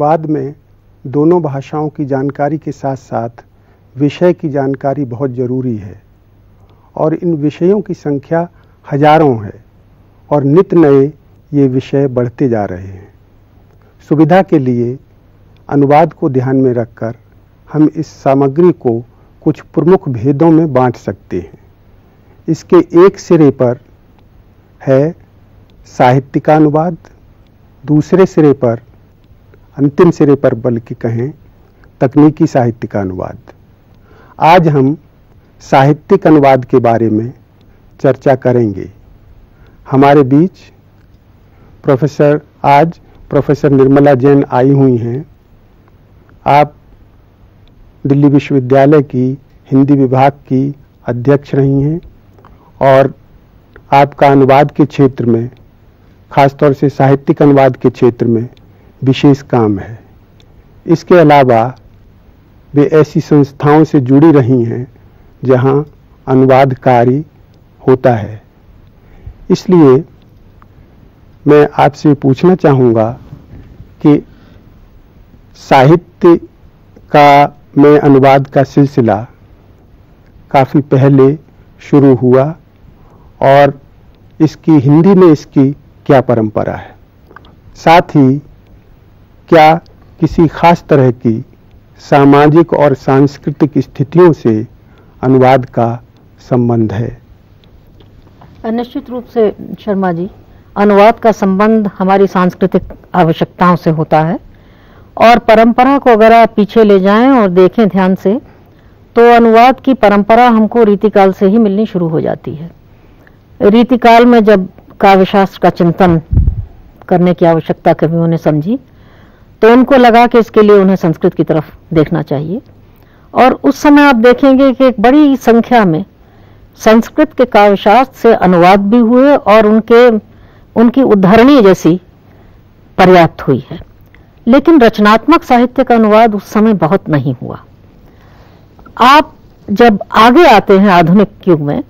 अनुवाद में दोनों भाषाओं की जानकारी के साथ साथ विषय की जानकारी बहुत ज़रूरी है और इन विषयों की संख्या हजारों है और नित नए ये विषय बढ़ते जा रहे हैं। सुविधा के लिए अनुवाद को ध्यान में रखकर हम इस सामग्री को कुछ प्रमुख भेदों में बांट सकते हैं। इसके एक सिरे पर है साहित्यिकानुवाद, दूसरे सिरे पर, अंतिम सिरे पर बल्कि कहें, तकनीकी साहित्यिकानुवाद। आज हम साहित्यिक अनुवाद के बारे में चर्चा करेंगे। हमारे बीच प्रोफेसर निर्मला जैन आई हुई हैं। आप दिल्ली विश्वविद्यालय की हिंदी विभाग की अध्यक्ष रही हैं और आपका अनुवाद के क्षेत्र में, खासतौर से साहित्यिक अनुवाद के क्षेत्र में विशेष काम है। इसके अलावा वे ऐसी संस्थाओं से जुड़ी रही हैं जहां अनुवाद कार्य होता है। इसलिए मैं आपसे पूछना चाहूँगा कि साहित्य का में अनुवाद का सिलसिला काफ़ी पहले शुरू हुआ और इसकी हिंदी में इसकी क्या परंपरा है, साथ ही क्या किसी खास तरह की सामाजिक और सांस्कृतिक स्थितियों से अनुवाद का संबंध है। निश्चित रूप से शर्मा जी, अनुवाद का संबंध हमारी सांस्कृतिक आवश्यकताओं से होता है और परंपरा को अगर आप पीछे ले जाएं और देखें ध्यान से, तो अनुवाद की परंपरा हमको रीतिकाल से ही मिलनी शुरू हो जाती है। रीतिकाल में जब काव्यशास्त्र का चिंतन करने की आवश्यकता कवियों ने समझी, तो उनको लगा कि इसके लिए उन्हें संस्कृत की तरफ देखना चाहिए और उस समय आप देखेंगे कि एक बड़ी संख्या में संस्कृत के काव्यशास्त्र से अनुवाद भी हुए और उनकी उद्धरणी जैसी पर्याप्त हुई है। लेकिन रचनात्मक साहित्य का अनुवाद उस समय बहुत नहीं हुआ। आप जब आगे आते हैं आधुनिक युग में,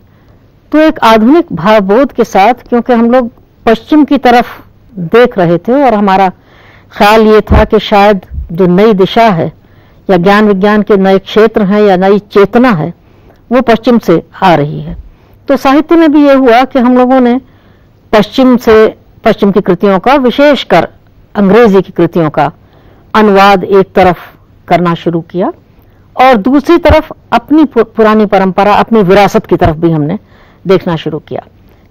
तो एक आधुनिक भावबोध के साथ, क्योंकि हम लोग पश्चिम की तरफ देख रहे थे और हमारा ख्याल ये था कि शायद जो नई दिशा है या ज्ञान विज्ञान के नए क्षेत्र हैं या नई चेतना है, वो पश्चिम से आ रही है। तो साहित्य में भी ये हुआ कि हम लोगों ने पश्चिम की कृतियों का, विशेषकर अंग्रेजी की कृतियों का अनुवाद एक तरफ करना शुरू किया और दूसरी तरफ अपनी पुरानी परंपरा, अपनी विरासत की तरफ भी हमने देखना शुरू किया।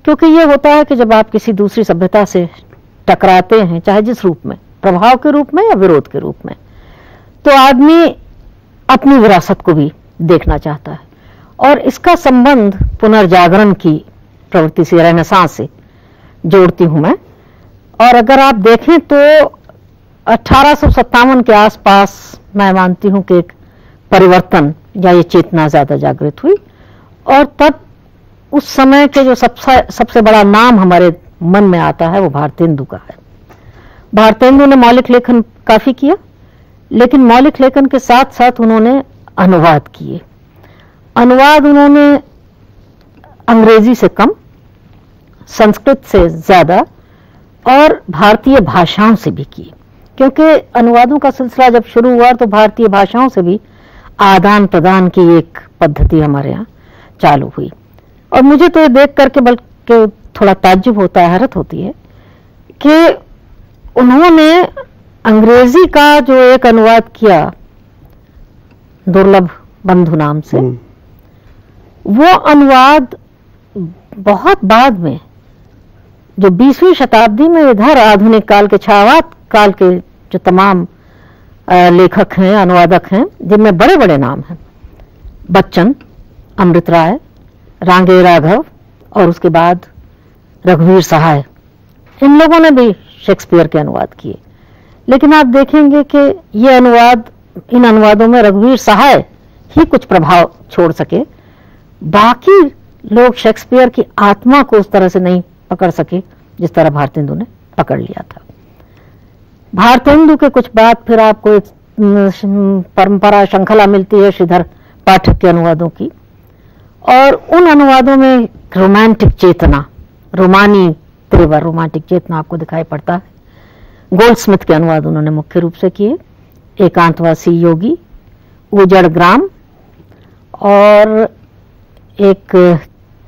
क्योंकि ये होता है कि जब आप किसी दूसरी सभ्यता से टकराते हैं, चाहे जिस रूप में, प्रभाव के रूप में या विरोध के रूप में, तो आदमी अपनी विरासत को भी देखना चाहता है और इसका संबंध पुनर्जागरण की प्रवृत्ति से, रेनेसांस से जोड़ती हूं मैं। और अगर आप देखें तो 1857 के आसपास मैं मानती हूं कि एक परिवर्तन या ये चेतना ज्यादा जागृत हुई और तब उस समय के जो सबसे बड़ा नाम हमारे मन में आता है वो भारतेंदु का है। भारतेंदु ने मौलिक लेखन काफी किया, लेकिन मौलिक लेखन के साथ साथ उन्होंने अनुवाद किए। अनुवाद उन्होंने अंग्रेजी से कम, संस्कृत से ज्यादा और भारतीय भाषाओं से भी किए। क्योंकि अनुवादों का सिलसिला जब शुरू हुआ तो भारतीय भाषाओं से भी आदान प्रदान की एक पद्धति हमारे यहाँ चालू हुई। और मुझे तो ये देख करके बल्कि थोड़ा ताज्जुब होता है, हैरत होती है कि उन्होंने अंग्रेजी का जो एक अनुवाद किया दुर्लभ बंधु नाम से, वो अनुवाद बहुत बाद में, जो 20वीं शताब्दी में इधर आधुनिक काल के, छायावाद काल के जो तमाम लेखक हैं, अनुवादक हैं, जिनमें बड़े बड़े नाम हैं, बच्चन, अमृत राय, रांगे राघव और उसके बाद रघुवीर सहाय, इन लोगों ने भी शेक्सपियर के अनुवाद किए। लेकिन आप देखेंगे कि ये अनुवाद, इन अनुवादों में रघुवीर सहाय ही कुछ प्रभाव छोड़ सके, बाकी लोग शेक्सपियर की आत्मा को उस तरह से नहीं पकड़ सके जिस तरह भारतेंदु ने पकड़ लिया था। भारतेंदु के कुछ बाद फिर आपको एक परंपरा, श्रृंखला मिलती है श्रीधर पाठक के अनुवादों की, और उन अनुवादों में रोमांटिक चेतना, रोमानी तेवर, रोमांटिक चेतना आपको दिखाई पड़ता है। गोल्डस्मिथ के अनुवाद उन्होंने मुख्य रूप से किए, एकांतवासी योगी, उजड़ ग्राम, और एक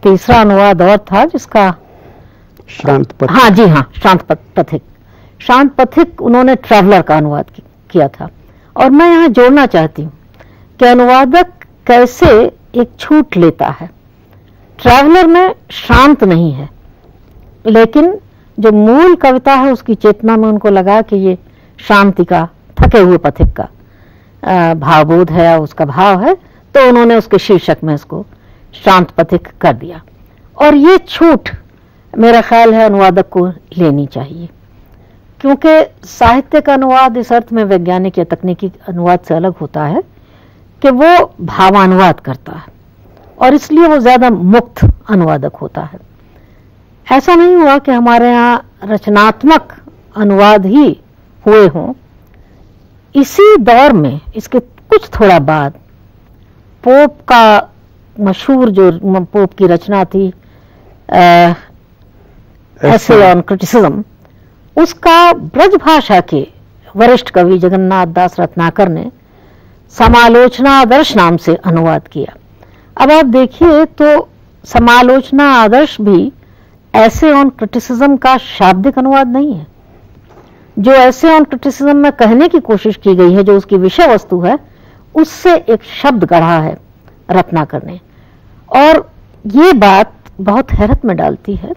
तीसरा अनुवाद और था जिसका शांत पथिक। हाँ जी हाँ, शांत पथिक। शांत पथिक उन्होंने ट्रैवलर का अनुवाद किया था। और मैं यहाँ जोड़ना चाहती हूँ कि अनुवादक कैसे एक छूट लेता है। ट्रैवलर में शांत नहीं है, लेकिन जो मूल कविता है उसकी चेतना में उनको लगा कि ये शांति का, थके हुए पथिक का भावबोध है, उसका भाव है, तो उन्होंने उसके शीर्षक में इसको शांत पथिक कर दिया। और ये छूट मेरा ख्याल है अनुवादक को लेनी चाहिए, क्योंकि साहित्य का अनुवाद इस अर्थ में वैज्ञानिक या तकनीकी अनुवाद से अलग होता है कि वो भावानुवाद करता है, और इसलिए वो ज्यादा मुक्त अनुवादक होता है। ऐसा नहीं हुआ कि हमारे यहाँ रचनात्मक अनुवाद ही हुए हों। इसी दौर में, इसके कुछ थोड़ा बाद, पोप का मशहूर जो पोप की रचना थी एसे ऑन क्रिटिसिज्म, उसका ब्रज भाषा के वरिष्ठ कवि जगन्नाथ दास रत्नाकर ने समालोचना आदर्श नाम से अनुवाद किया। अब आप देखिए तो समालोचना आदर्श भी ऐसे ऑन क्रिटिसिज्म का शाब्दिक अनुवाद नहीं है। जो ऐसे ऑन क्रिटिसिज्म में कहने की कोशिश की गई है, जो उसकी विषय वस्तु है, उससे एक शब्द गढ़ा है रत्नाकर ने। और ये बात बहुत हैरत में डालती है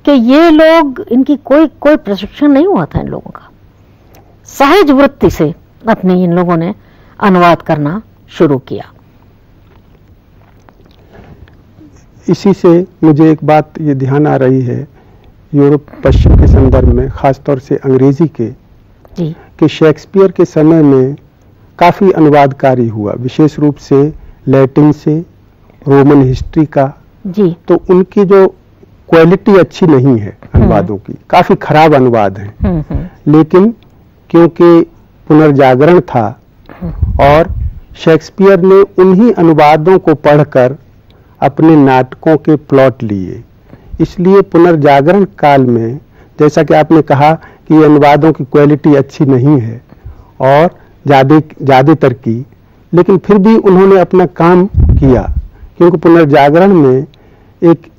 कि ये लोग, इनकी कोई प्रशिक्षण नहीं हुआ था इन लोगों का, सहज वृत्ति से अपने इन लोगों ने अनुवाद करना शुरू किया। इसी से मुझे एक बात ये ध्यान आ रही है यूरोप पश्चिम के संदर्भ में, खासतौर से अंग्रेजी के, कि शेक्सपियर के समय में काफ़ी अनुवाद कार्य हुआ, विशेष रूप से लैटिन से, रोमन हिस्ट्री का। जी। तो उनकी जो क्वालिटी अच्छी नहीं है अनुवादों की, काफ़ी खराब अनुवाद हैं। लेकिन क्योंकि पुनर्जागरण था और शेक्सपियर ने उन्हीं अनुवादों को पढ़कर अपने नाटकों के प्लॉट लिए, इसलिए पुनर्जागरण काल में, जैसा कि आपने कहा कि अनुवादों की क्वालिटी अच्छी नहीं है और ज़्यादातर की, लेकिन फिर भी उन्होंने अपना काम किया, क्योंकि पुनर्जागरण में एक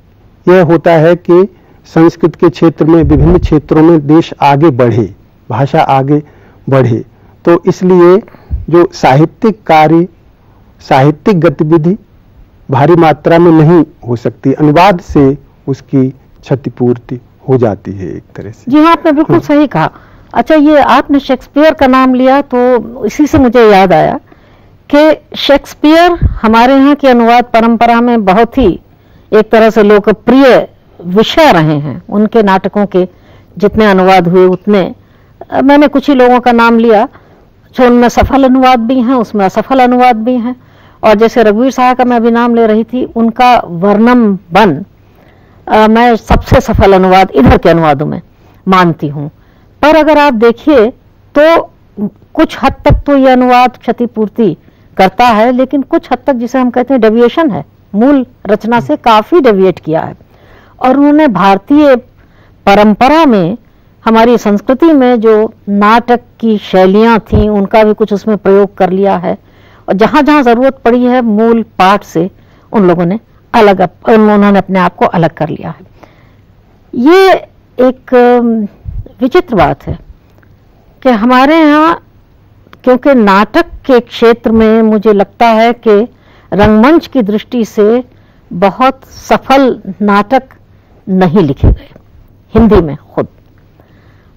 यह होता है कि संस्कृत के क्षेत्र में, विभिन्न क्षेत्रों में देश आगे बढ़े, भाषा आगे बढ़े, तो इसलिए जो साहित्यिक कार्य, साहित्यिक गतिविधि भारी मात्रा में नहीं हो सकती, अनुवाद से उसकी क्षतिपूर्ति हो जाती है एक तरह से। जी हाँ, आपने बिल्कुल सही कहा। अच्छा, ये आपने शेक्सपियर का नाम लिया तो इसी से मुझे याद आया कि शेक्सपियर हमारे यहाँ की अनुवाद परंपरा में बहुत ही एक तरह से लोकप्रिय विषय रहे हैं। उनके नाटकों के जितने अनुवाद हुए उतने, मैंने कुछ ही लोगों का नाम लिया, उनमें सफल अनुवाद भी हैं, उसमें असफल अनुवाद भी हैं। और जैसे रघुवीर साहा का मैं अभी नाम ले रही थी, उनका वर्णम वन मैं सबसे सफल अनुवाद इधर के अनुवादों में मानती हूँ। पर अगर आप देखिए तो कुछ हद तक तो ये अनुवाद क्षतिपूर्ति करता है, लेकिन कुछ हद तक जिसे हम कहते हैं डेविएशन है, मूल रचना से काफी डेविएट किया है। और उन्होंने भारतीय परंपरा में, हमारी संस्कृति में जो नाटक की शैलियां थी, उनका भी कुछ उसमें प्रयोग कर लिया है। और जहां जहां जरूरत पड़ी है, मूल पाठ से उन लोगों ने उन्होंने अपने आप को अलग कर लिया है। ये एक विचित्र बात है कि हमारे यहाँ, क्योंकि नाटक के क्षेत्र में मुझे लगता है कि रंगमंच की दृष्टि से बहुत सफल नाटक नहीं लिखे गए हिंदी में खुद।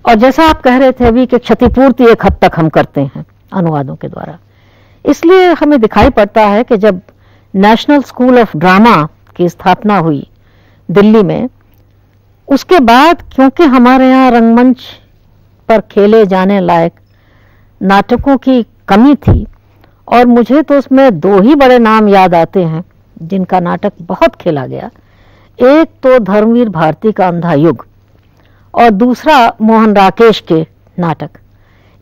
और जैसा आप कह रहे थे अभी कि क्षतिपूर्ति एक हद तक हम करते हैं अनुवादों के द्वारा, इसलिए हमें दिखाई पड़ता है कि जब नेशनल स्कूल ऑफ ड्रामा की स्थापना हुई दिल्ली में, उसके बाद क्योंकि हमारे यहाँ रंगमंच पर खेले जाने लायक नाटकों की कमी थी, और मुझे तो उसमें दो ही बड़े नाम याद आते हैं जिनका नाटक बहुत खेला गया। एक तो धर्मवीर भारती का अंधा युग और दूसरा मोहन राकेश के नाटक।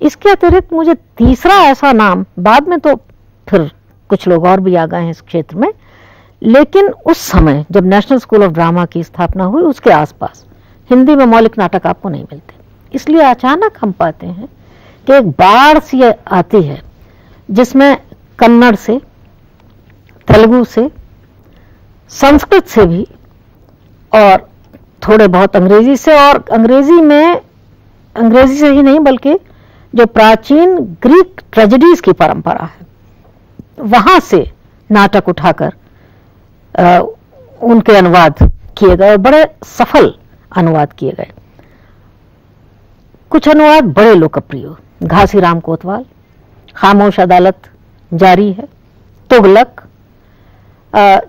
इसके अतिरिक्त मुझे तीसरा ऐसा नाम, बाद में तो फिर कुछ लोग और भी आ गए हैं इस क्षेत्र में, लेकिन उस समय जब नेशनल स्कूल ऑफ ड्रामा की स्थापना हुई उसके आसपास हिंदी में मौलिक नाटक आपको नहीं मिलते। इसलिए अचानक हम पाते हैं कि एक बाढ़ सी आती है जिसमें कन्नड़ से, तेलुगु से, संस्कृत से भी और थोड़े बहुत अंग्रेजी से, और अंग्रेजी से ही नहीं बल्कि जो प्राचीन ग्रीक ट्रेजेडीज की परंपरा है वहां से नाटक उठाकर उनके अनुवाद किए गए और बड़े सफल अनुवाद किए गए। कुछ अनुवाद बड़े लोकप्रिय, घासीराम कोतवाल, खामोश अदालत जारी है, तुगलक,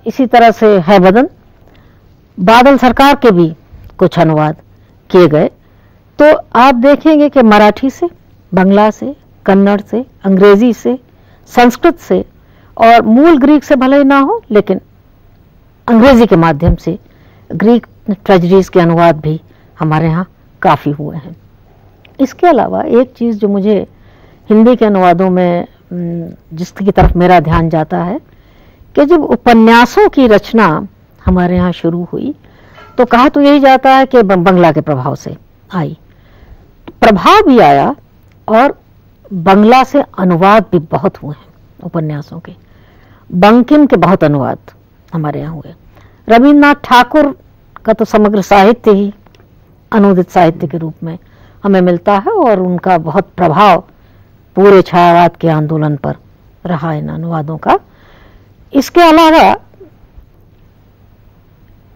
इसी तरह से है बदन, बादल सरकार के भी कुछ अनुवाद किए गए। तो आप देखेंगे कि मराठी से, बंगला से, कन्नड़ से, अंग्रेजी से, संस्कृत से और मूल ग्रीक से भले ही ना हो लेकिन अंग्रेजी के माध्यम से ग्रीक ट्रेजेडीज के अनुवाद भी हमारे यहाँ काफ़ी हुए हैं। इसके अलावा एक चीज़ जो मुझे हिंदी के अनुवादों में जिसकी तरफ मेरा ध्यान जाता है कि जब उपन्यासों की रचना हमारे यहाँ शुरू हुई तो कहा तो यही जाता है कि बंगला के प्रभाव से आई, प्रभाव भी आया और बंगला से अनुवाद भी बहुत हुए हैं उपन्यासों के। बंकिम के बहुत अनुवाद हमारे यहाँ हुए। रविन्द्रनाथ ठाकुर का तो समग्र साहित्य ही अनुदित साहित्य के रूप में हमें मिलता है और उनका बहुत प्रभाव पूरे छायावाद के आंदोलन पर रहा इन अनुवादों का। इसके अलावा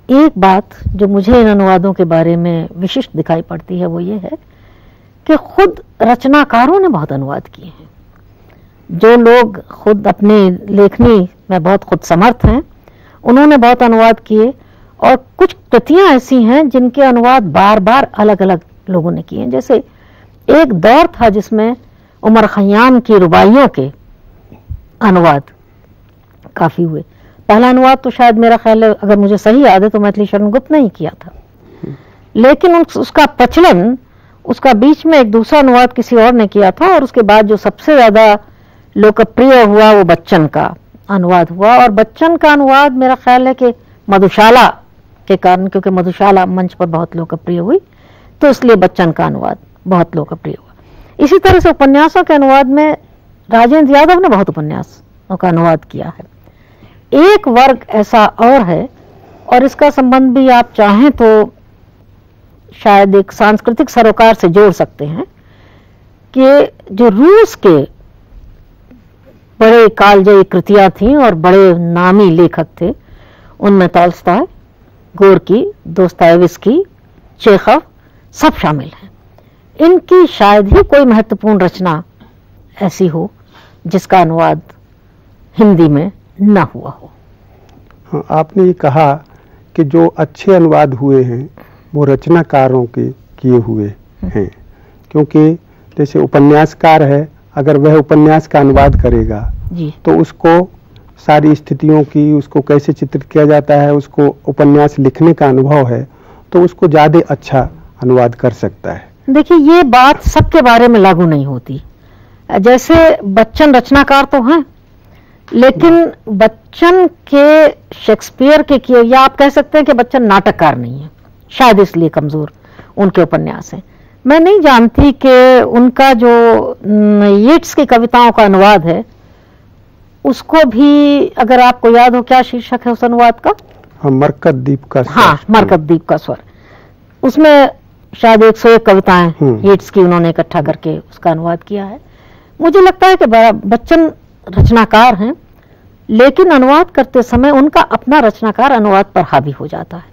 एक बात जो मुझे इन अनुवादों के बारे में विशिष्ट दिखाई पड़ती है वो ये है कि खुद रचनाकारों ने बहुत अनुवाद किए हैं। जो लोग खुद अपनी लेखनी में बहुत खुद समर्थ हैं उन्होंने बहुत अनुवाद किए और कुछ कृतियां ऐसी हैं जिनके अनुवाद बार बार अलग अलग लोगों ने किए। जैसे एक दौर था जिसमें उमर खयाम की रुबाइयों के अनुवाद काफी हुए। पहला अनुवाद तो शायद मेरा ख्याल है, अगर मुझे सही याद है, तो मैथिली शरण गुप्त ने ही किया था, लेकिन उसका प्रचलन, उसका बीच में एक दूसरा अनुवाद किसी और ने किया था और उसके बाद जो सबसे ज्यादा लोकप्रिय हुआ वो बच्चन का अनुवाद हुआ। और बच्चन का अनुवाद मेरा ख्याल है कि मधुशाला के कारण, क्योंकि मधुशाला मंच पर बहुत लोकप्रिय हुई तो इसलिए बच्चन का अनुवाद बहुत लोकप्रिय हुआ। इसी तरह से उपन्यासों के अनुवाद में राजेंद्र यादव ने बहुत उपन्यासों का अनुवाद किया है। एक वर्ग ऐसा और है, और इसका संबंध भी आप चाहें तो शायद एक सांस्कृतिक सरोकार से जोड़ सकते हैं, कि जो रूस के बड़े कालजयी कृतियां थीं और बड़े नामी लेखक थे, उनमें तोल्स्टॉय, गोर्की, दोस्तोयेव्स्की, चेखव सब शामिल हैं। इनकी शायद ही कोई महत्वपूर्ण रचना ऐसी हो जिसका अनुवाद हिंदी में न हुआ हो। हाँ, आपने ये कहा कि जो अच्छे अनुवाद हुए हैं वो रचनाकारों के किए हुए हैं, क्योंकि जैसे उपन्यासकार है, अगर वह उपन्यास का अनुवाद करेगा तो उसको सारी स्थितियों की, उसको कैसे चित्रित किया जाता है, उसको उपन्यास लिखने का अनुभव है, तो उसको ज़्यादा अच्छा अनुवाद कर सकता है। देखिए, ये बात सबके बारे में लागू नहीं होती। जैसे बच्चन रचनाकार तो हैं, लेकिन बच्चन के शेक्सपियर के किए, या आप कह सकते हैं कि बच्चन नाटककार नहीं है, शायद इसलिए कमजोर उनके उपन्यास हैं। मैं नहीं जानती कि उनका जो यीट्स की कविताओं का अनुवाद है उसको भी, अगर आपको याद हो, क्या शीर्षक है उस अनुवाद का? मरकत द्वीप का स्वर। हाँ, मरकत द्वीप का स्वर। उसमें शायद 101 कविताएं यीट्स की उन्होंने इकट्ठा करके उसका अनुवाद किया है। मुझे लगता है कि बच्चन रचनाकार हैं, लेकिन अनुवाद करते समय उनका अपना रचनाकार अनुवाद पर हावी हो जाता है,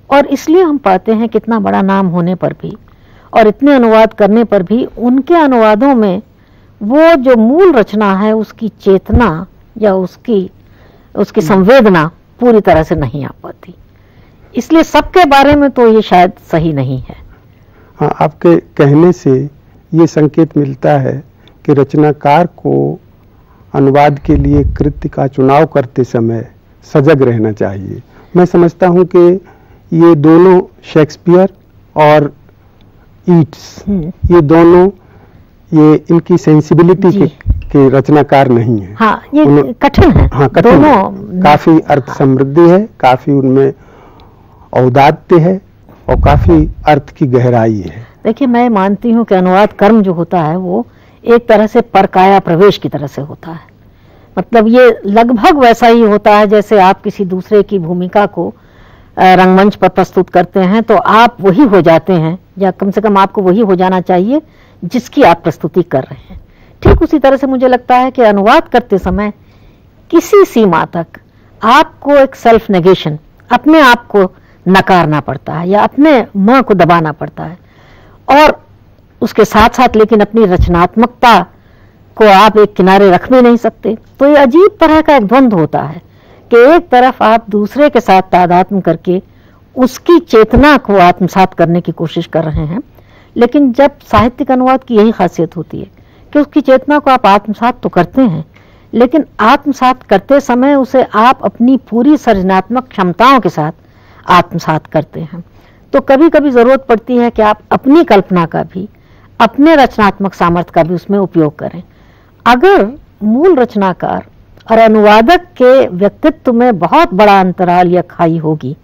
और इसलिए हम पाते हैं कितना बड़ा नाम होने पर भी और इतने अनुवाद करने पर भी उनके अनुवादों में वो जो मूल रचना है उसकी चेतना या उसकी संवेदना पूरी तरह से नहीं आ पाती। इसलिए सबके बारे में तो ये शायद सही नहीं है। हाँ, आपके कहने से ये संकेत मिलता है कि रचनाकार को अनुवाद के लिए कृति का चुनाव करते समय सजग रहना चाहिए। मैं समझता हूँ कि ये दोनों, शेक्सपियर और यीट्स, ये दोनों, ये इनकी सेंसिबिलिटी के रचनाकार नहीं है। हाँ, ये कठिन है। हाँ, कठिन है। काफी अर्थ समृद्धि है, काफी उनमें औदात्य है और काफी अर्थ की गहराई है। देखिए, मैं मानती हूँ कि अनुवाद कर्म जो होता है वो एक तरह से परकाया प्रवेश की तरह से होता है। मतलब ये लगभग वैसा ही होता है जैसे आप किसी दूसरे की भूमिका को रंगमंच पर प्रस्तुत करते हैं तो आप वही हो जाते हैं, या कम से कम आपको वही हो जाना चाहिए जिसकी आप प्रस्तुति कर रहे हैं। ठीक उसी तरह से मुझे लगता है कि अनुवाद करते समय किसी सीमा तक आपको एक सेल्फ नेगेशन, अपने आप को नकारना पड़ता है या अपने मां को दबाना पड़ता है, और उसके साथ साथ लेकिन अपनी रचनात्मकता को आप एक किनारे रख भी नहीं सकते। तो ये अजीब तरह का एक द्वंद्व होता है कि एक तरफ आप दूसरे के साथ तादात्म्य करके उसकी चेतना को आत्मसात करने की कोशिश कर रहे हैं, लेकिन जब साहित्यिक अनुवाद की यही खासियत होती है कि उसकी चेतना को आप आत्मसात तो करते हैं, लेकिन आत्मसात करते समय उसे आप अपनी पूरी सृजनात्मक क्षमताओं के साथ आत्मसात करते हैं। तो कभी कभी जरूरत पड़ती है कि आप अपनी कल्पना का भी, अपने रचनात्मक सामर्थ्य का भी उसमें उपयोग करें। अगर मूल रचनाकार और अनुवादक के व्यक्तित्व में बहुत बड़ा अंतराल या खाई होगी,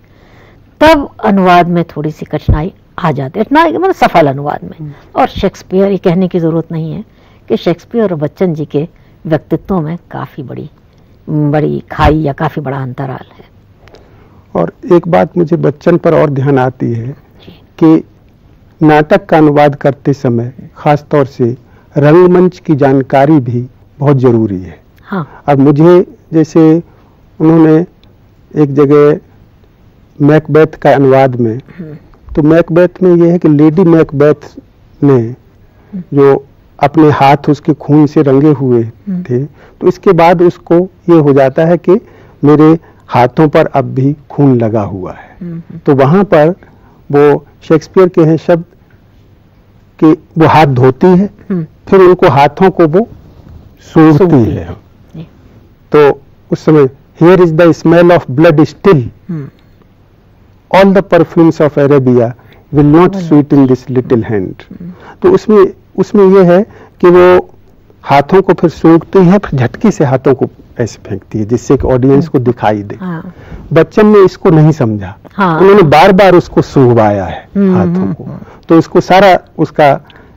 तब अनुवाद में थोड़ी सी कठिनाई आ जाती है, इतना मतलब सफल अनुवाद में। और शेक्सपियर, ये कहने की जरूरत नहीं है कि शेक्सपियर और बच्चन जी के व्यक्तित्वों में काफी बड़ी खाई या काफी बड़ा अंतराल है। और एक बात मुझे बच्चन पर और ध्यान आती है कि नाटक का अनुवाद करते समय खास तौर से रंगमंच की जानकारी भी बहुत जरूरी है। हाँ। अब मुझे जैसे उन्होंने एक जगह मैकबेथ का अनुवाद में, तो मैकबेथ में यह है कि लेडी मैकबेथ ने जो अपने हाथ उसके खून से रंगे हुए थे, तो इसके बाद उसको ये हो जाता है कि मेरे हाथों पर अब भी खून लगा हुआ है। तो वहां पर वो शेक्सपियर के हैं शब्द कि वो हाथ धोती है, फिर उनको हाथों को वो सूंघती है। तो उस समय here is the smell of blood still, all the perfumes of Arabia will not sweet in this little hand. तो उसमें यह है कि वो हाथों को फिर सूंघती है, फिर झटके से हाथों को ऐसे फेंकती है जिससे कि ऑडियंस को दिखाई दे। बच्चन ने इसको नहीं समझा, उन्होंने बार बार उसको सूंघवाया है हाथों को, तो उसको सारा उसका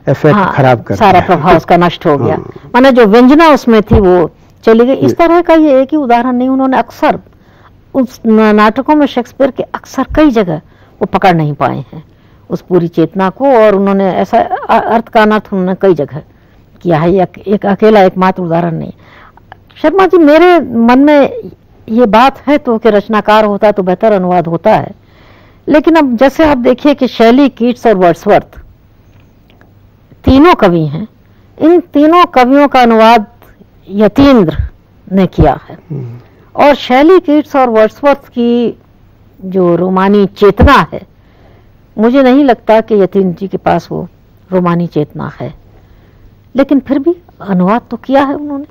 इफेक्ट खराब कर सारा प्रभाव उसका नष्ट हो गया। माने जो व्यंजना उसमें थी वो चली गई। इस तरह का ये एक ही उदाहरण नहीं, उन्होंने अक्सर उस नाटकों में शेक्सपियर के अक्सर कई जगह वो पकड़ नहीं पाए हैं उस पूरी चेतना को, और उन्होंने ऐसा अर्थ का अनर्थ उन्होंने कई जगह किया है। एक अकेला एकमात्र उदाहरण नहीं। शर्मा जी, मेरे मन में ये बात है तो कि रचनाकार होता तो बेहतर अनुवाद होता है, लेकिन अब जैसे आप देखिए कि शैली, कीट्स और वर्ड्सवर्थ तीनों कवि हैं, इन तीनों कवियों का अनुवाद यतीन्द्र ने किया है। और शैली, कीट्स और वर्ड्सवर्थ की जो रोमानी चेतना है, मुझे नहीं लगता कि यतीन्द्र जी के पास वो रोमानी चेतना है, लेकिन फिर भी अनुवाद तो किया है उन्होंने।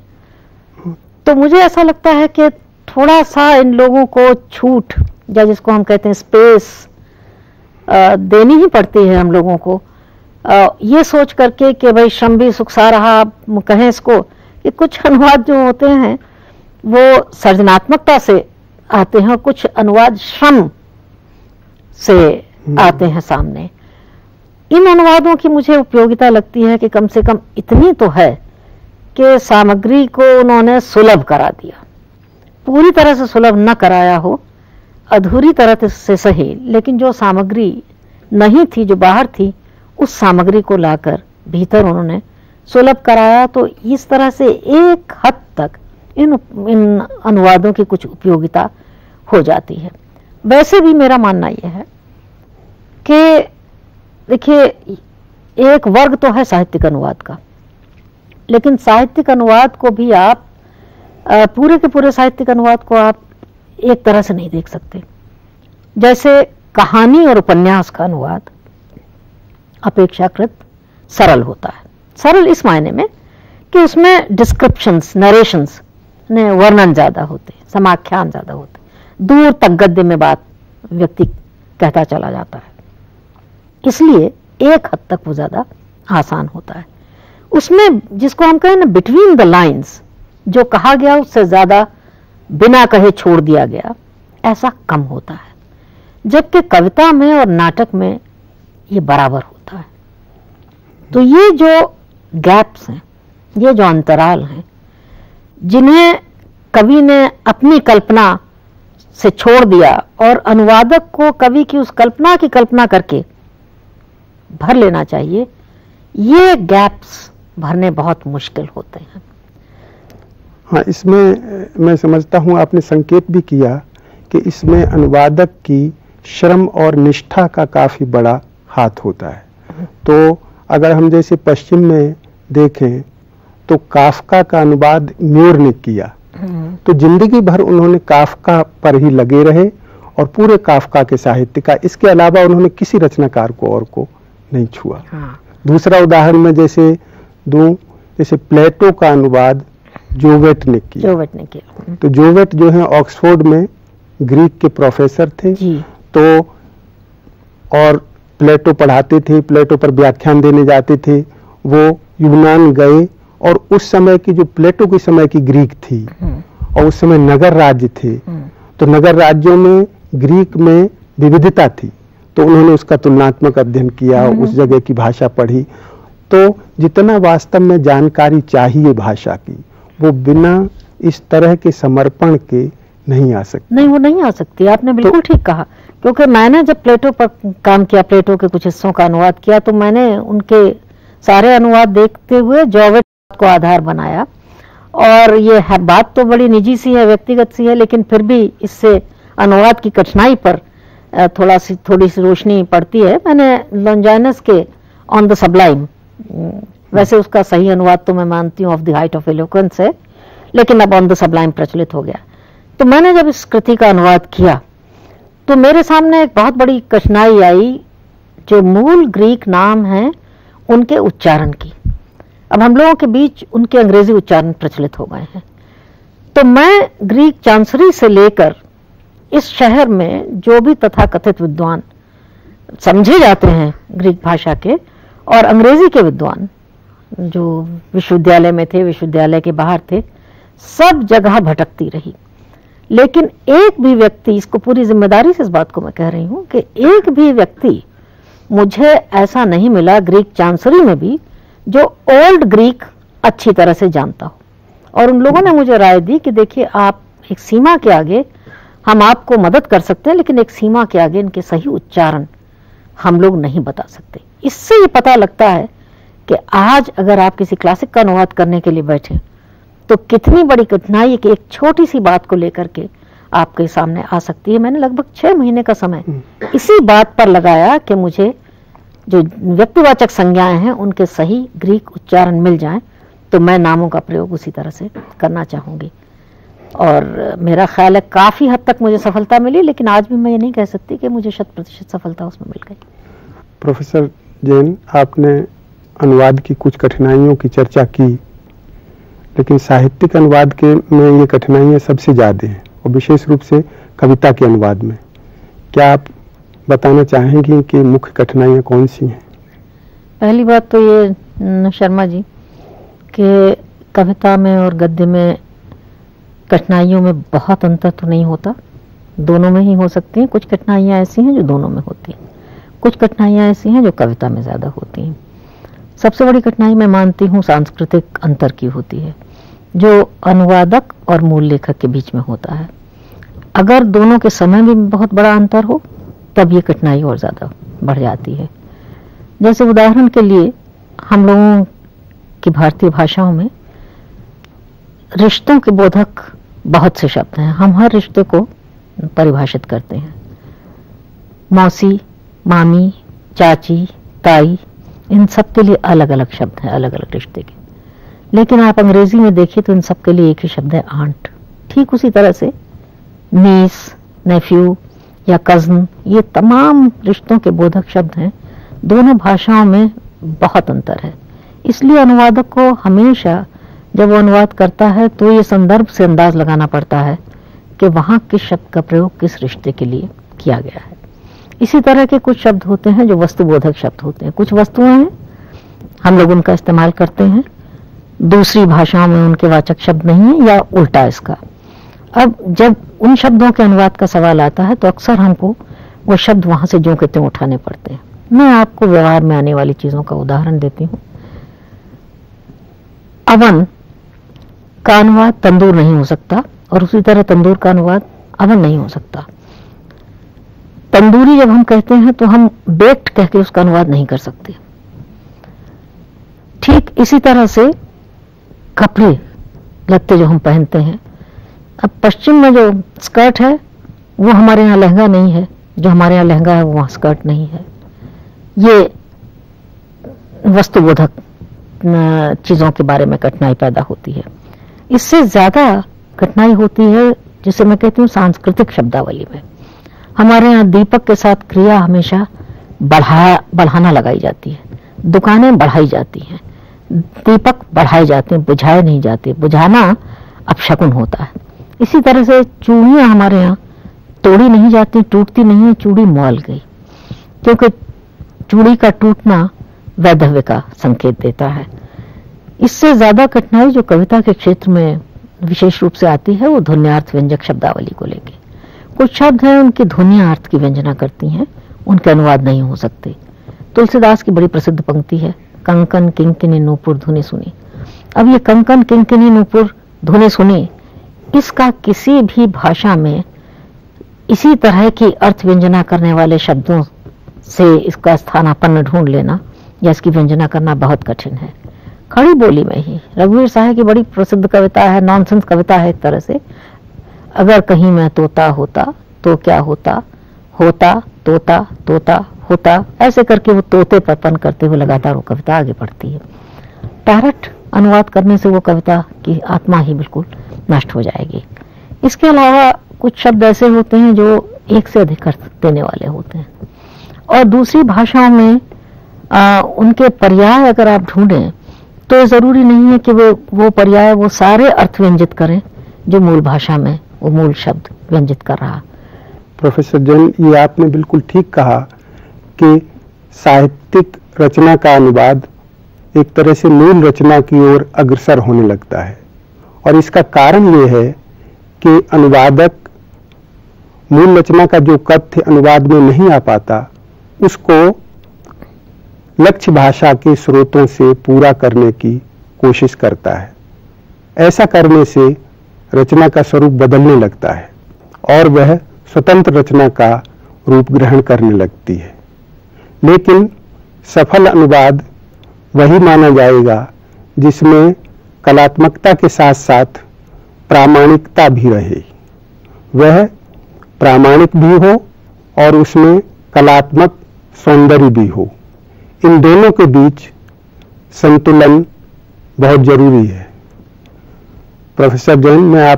तो मुझे ऐसा लगता है कि थोड़ा सा इन लोगों को छूट, या जिसको हम कहते हैं स्पेस, देनी ही पड़ती है हम लोगों को, ये सोच करके कि भाई श्रम भी सुखसा रहा, आप कहें इसको, कि कुछ अनुवाद जो होते हैं वो सृजनात्मकता से आते हैं और कुछ अनुवाद श्रम से आते हैं सामने। इन अनुवादों की मुझे उपयोगिता लगती है कि कम से कम इतनी तो है कि सामग्री को उन्होंने सुलभ करा दिया, पूरी तरह से सुलभ न कराया हो, अधूरी तरह से सही, लेकिन जो सामग्री नहीं थी, जो बाहर थी, उस सामग्री को लाकर भीतर उन्होंने सुलभ कराया। तो इस तरह से एक हद तक इन अनुवादों की कुछ उपयोगिता हो जाती है। वैसे भी मेरा मानना यह है कि देखिए, एक वर्ग तो है साहित्यिक अनुवाद का, लेकिन साहित्यिक अनुवाद को भी आप पूरे के पूरे साहित्यिक अनुवाद को आप एक तरह से नहीं देख सकते। जैसे कहानी और उपन्यास का अनुवाद अपेक्षाकृत सरल होता है। सरल इस मायने में कि उसमें डिस्क्रिप्शंस, नरेशंस ने वर्णन ज्यादा होते, समाख्यान ज्यादा होते, दूर तक गद्य में बात व्यक्ति कहता चला जाता है, इसलिए एक हद तक वो ज्यादा आसान होता है। उसमें जिसको हम कहें ना बिटवीन द लाइंस, जो कहा गया उससे ज्यादा बिना कहे छोड़ दिया गया, ऐसा कम होता है। जबकि कविता में और नाटक में ये बराबर होता है। तो ये जो गैप्स हैं, ये जो अंतराल हैं, जिन्हें कवि ने अपनी कल्पना से छोड़ दिया और अनुवादक को कवि की उस कल्पना की कल्पना करके भर लेना चाहिए, ये गैप्स भरने बहुत मुश्किल होते हैं। हाँ, इसमें मैं समझता हूँ आपने संकेत भी किया कि इसमें अनुवादक की श्रम और निष्ठा का काफी बड़ा हाथ होता है। तो अगर हम जैसे पश्चिम में देखें तो काफका का अनुवाद म्यूर ने किया, तो जिंदगी भर उन्होंने काफका पर ही लगे रहे और पूरे काफका के साहित्य का, इसके अलावा उन्होंने किसी रचनाकार को और को नहीं छुआ। दूसरा उदाहरण में जैसे दूं, जैसे प्लेटो का अनुवाद जोवेट ने किया। तो जोवेट जो है ऑक्सफोर्ड में ग्रीक के प्रोफेसर थे जी। तो और प्लेटो पढ़ाते थे, प्लेटो पर व्याख्यान देने जाते थे। वो यूनान गए और उस समय की जो प्लेटो के समय की ग्रीक थी और उस समय नगर राज्य थे, तो नगर राज्यों में ग्रीक में विविधता थी, तो उन्होंने उसका तुलनात्मक अध्ययन किया, उस जगह की भाषा पढ़ी। तो जितना वास्तव में जानकारी चाहिए भाषा की, वो बिना इस तरह के समर्पण के नहीं आ सकती। नहीं, वो नहीं आ सकती। आपने बिल्कुल ठीक कहा, क्योंकि मैंने जब प्लेटो पर काम किया, प्लेटो के कुछ हिस्सों का अनुवाद किया, तो मैंने उनके सारे अनुवाद देखते हुए जोवेट को आधार बनाया। और ये है बात तो बड़ी निजी सी है, व्यक्तिगत सी है, लेकिन फिर भी इससे अनुवाद की कठिनाई पर थोड़ी सी रोशनी पड़ती है। मैंने लॉन्जाइनस के ऑन द सबलाइम, वैसे उसका सही अनुवाद तो मैं मानती हूँ of the height of eloquence है, लेकिन अब ऑन द सबलाइम प्रचलित हो गया। तो मैंने जब इस कृति का अनुवाद किया तो मेरे सामने एक बहुत बड़ी कठिनाई आई, जो मूल ग्रीक नाम है उनके उच्चारण की। अब हम लोगों के बीच उनके अंग्रेजी उच्चारण प्रचलित हो गए हैं, तो मैं ग्रीक चांसरी से लेकर इस शहर में जो भी तथाकथित विद्वान समझे जाते हैं ग्रीक भाषा के, और अंग्रेजी के विद्वान जो विश्वविद्यालय में थे, विश्वविद्यालय के बाहर थे, सब जगह भटकती रही। लेकिन एक भी व्यक्ति, इसको पूरी जिम्मेदारी से इस बात को मैं कह रही हूं कि एक भी व्यक्ति मुझे ऐसा नहीं मिला ग्रीक चांसरी में भी जो ओल्ड ग्रीक अच्छी तरह से जानता हो। और उन लोगों ने मुझे राय दी कि देखिए, आप एक सीमा के आगे हम आपको मदद कर सकते हैं, लेकिन एक सीमा के आगे इनके सही उच्चारण हम लोग नहीं बता सकते। इससे ये पता लगता है कि आज अगर आप किसी क्लासिक का अनुवाद करने के लिए बैठे तो कितनी बड़ी कठिनाई है कि एक छोटी सी बात को लेकर के आपके सामने आ सकती है। मैंने लगभग 6 महीने का समय इसी बात पर लगाया कि मुझे जो व्यक्तिवाचक संज्ञाएं हैं उनके सही ग्रीक उच्चारण मिल जाएं, तो मैं नामों का प्रयोग उसी तरह से करना चाहूंगी। और मेरा ख्याल है काफी हद तक मुझे सफलता मिली, लेकिन आज भी मैं ये नहीं कह सकती कि मुझे 100% सफलता उसमें मिल गई। प्रोफेसर जैन, आपने अनुवाद की कुछ कठिनाइयों की चर्चा की, लेकिन साहित्यिक अनुवाद के में ये कठिनाइयां सबसे ज्यादा हैं, और विशेष रूप से कविता के अनुवाद में। क्या आप बताना चाहेंगी कि मुख्य कठिनाइयां कौन सी हैं? पहली बात तो ये शर्मा जी कि कविता में और गद्य में कठिनाइयों में बहुत अंतर तो नहीं होता, दोनों में ही हो सकती हैं। कुछ कठिनाइयां ऐसी हैं जो दोनों में होती हैं, कुछ कठिनाइयां ऐसी हैं जो कविता में ज्यादा होती हैं। सबसे बड़ी कठिनाई मैं मानती हूँ सांस्कृतिक अंतर की होती है, जो अनुवादक और मूल लेखक के बीच में होता है। अगर दोनों के समय में बहुत बड़ा अंतर हो तब ये कठिनाई और ज्यादा बढ़ जाती है। जैसे उदाहरण के लिए, हम लोगों की भारतीय भाषाओं में रिश्तों के बोधक बहुत से शब्द हैं। हम हर रिश्ते को परिभाषित करते हैं, मौसी, मामी, चाची, ताई, इन सब के लिए अलग अलग शब्द हैं, अलग अलग रिश्ते के। लेकिन आप अंग्रेजी में देखिए तो इन सब के लिए एक ही शब्द है, आंट। ठीक उसी तरह से नीस, नेफ्यू या कजन, ये तमाम रिश्तों के बोधक शब्द हैं। दोनों भाषाओं में बहुत अंतर है। इसलिए अनुवादक को हमेशा जब वो अनुवाद करता है तो ये संदर्भ से अंदाज लगाना पड़ता है कि वहां किस शब्द का प्रयोग किस रिश्ते के लिए किया गया है। इसी तरह के कुछ शब्द होते हैं जो वस्तुबोधक शब्द होते हैं। कुछ वस्तुएं हैं, हम लोग उनका इस्तेमाल करते हैं, दूसरी भाषाओं में उनके वाचक शब्द नहीं है, या उल्टा इसका। अब जब उन शब्दों के अनुवाद का सवाल आता है तो अक्सर हमको वो शब्द वहां से ज्यों के त्यों उठाने पड़ते हैं। मैं आपको व्यवहार में आने वाली चीजों का उदाहरण देती हूँ। अवन का अनुवाद तंदूर नहीं हो सकता और उसी तरह तंदूर का अनुवाद अवन नहीं हो सकता। तंदूरी जब हम कहते हैं तो हम बेक्ड कह के उसका अनुवाद नहीं कर सकते। ठीक इसी तरह से कपड़े लत्ते जो हम पहनते हैं, अब पश्चिम में जो स्कर्ट है वो हमारे यहाँ लहंगा नहीं है, जो हमारे यहाँ लहंगा है वो वहाँ स्कर्ट नहीं है। ये वस्तुबोधक चीजों के बारे में कठिनाई पैदा होती है। इससे ज्यादा कठिनाई होती है जिसे मैं कहती हूँ सांस्कृतिक शब्दावली में। हमारे यहाँ दीपक के साथ क्रिया हमेशा बढ़ाना लगाई जाती है, दुकानें बढ़ाई जाती हैं, दीपक बढ़ाए जाते हैं, बुझाए नहीं जाते। बुझाना अपशकुन होता है। इसी तरह से चूड़ियां हमारे यहाँ तोड़ी नहीं जाती, टूटती नहीं है, चूड़ी मौल गई, क्योंकि चूड़ी का टूटना वैधव्य का संकेत देता है। इससे ज्यादा कठिनाई जो कविता के क्षेत्र में विशेष रूप से आती है वो ध्वन्यार्थ व्यंजक शब्दावली को लेके। कुछ शब्द हैं उनकी ध्वनियां अर्थ की व्यंजना करती हैं, उनके अनुवाद नहीं हो सकते। तुलसीदास की बड़ी प्रसिद्ध पंक्ति है, कंकन किंकिनी नूपुर धुनी सुनी। अब ये कंकन किंकिनी नूपुर धुनी सुनी, इसका किसी भी भाषा में इसी तरह की अर्थ व्यंजना करने वाले शब्दों से इसका स्थानापन्न ढूंढ लेना या इसकी व्यंजना करना बहुत कठिन है। खड़ी बोली में ही रघुवीर साहब की बड़ी प्रसिद्ध कविता है, नॉनसेंस कविता है एक तरह से। अगर कहीं मैं तोता होता तो क्या होता, होता तोता तोता होता, ऐसे करके वो तोते पर पन करते हुए लगातार वो कविता आगे बढ़ती है। डायरेक्ट अनुवाद करने से वो कविता की आत्मा ही बिल्कुल नष्ट हो जाएगी। इसके अलावा कुछ शब्द ऐसे होते हैं जो एक से अधिक अर्थ देने वाले होते हैं, और दूसरी भाषाओं में उनके पर्याय अगर आप ढूंढें तो जरूरी नहीं है कि वो पर्याय वो सारे अर्थ व्यंजित करें जो मूल भाषा में वो मूल शब्द व्यंजित कर रहा। प्रोफेसर जैन, ये आपने बिल्कुल ठीक कहा कि साहित्यिक रचना का अनुवाद एक तरह से मूल रचना की ओर अग्रसर होने लगता है, और इसका कारण ये है कि अनुवादक मूल रचना का जो कथ्य अनुवाद में नहीं आ पाता उसको लक्ष्य भाषा के स्रोतों से पूरा करने की कोशिश करता है। ऐसा करने से रचना का स्वरूप बदलने लगता है और वह स्वतंत्र रचना का रूप ग्रहण करने लगती है। लेकिन सफल अनुवाद वही माना जाएगा जिसमें कलात्मकता के साथ साथ प्रामाणिकता भी रहे। वह प्रामाणिक भी हो और उसमें कलात्मक सौंदर्य भी हो। इन दोनों के बीच संतुलन बहुत जरूरी है। प्रोफेसर जैन, मैं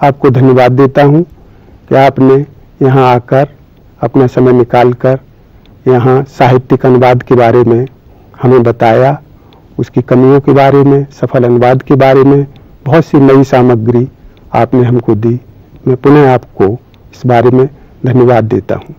आपको धन्यवाद देता हूं कि आपने यहाँ आकर अपना समय निकालकर यहाँ साहित्यिक अनुवाद के बारे में हमें बताया, उसकी कमियों के बारे में, सफल अनुवाद के बारे में बहुत सी नई सामग्री आपने हमको दी। मैं पुनः आपको इस बारे में धन्यवाद देता हूँ।